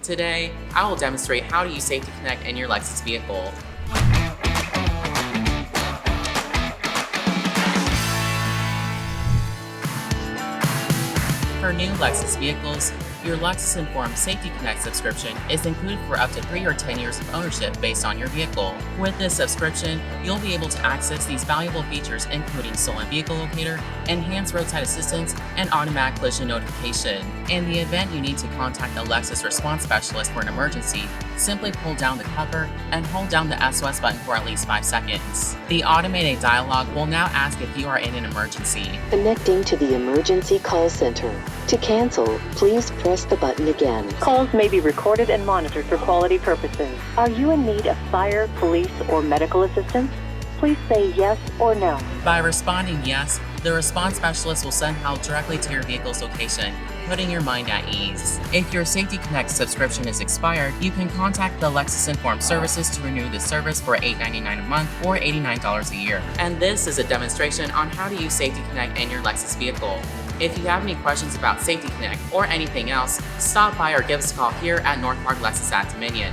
Today, I will demonstrate how to use Safety Connect in your Lexus vehicle. For new Lexus vehicles, your Lexus Informed Safety Connect subscription is included for up to 3 or 10 years of ownership based on your vehicle. With this subscription, you'll be able to access these valuable features including stolen vehicle locator, enhanced roadside assistance, and automatic collision notification. In the event you need to contact a Lexus response specialist for an emergency, simply pull down the cover and hold down the SOS button for at least 5 seconds. The automated dialog will now ask if you are in an emergency. Connecting to the emergency call center. To cancel, please press the button again. Calls may be recorded and monitored for quality purposes. Are you in need of fire, police, or medical assistance? Please say yes or no. By responding yes, the response specialist will send help directly to your vehicle's location, putting your mind at ease. If your Safety Connect subscription is expired, you can contact the Lexus Informed Services to renew the service for $8.99 a month or $89 a year. And this is a demonstration on how to use Safety Connect in your Lexus vehicle. If you have any questions about Safety Connect or anything else, stop by or give us a call here at North Park Lexus at Dominion.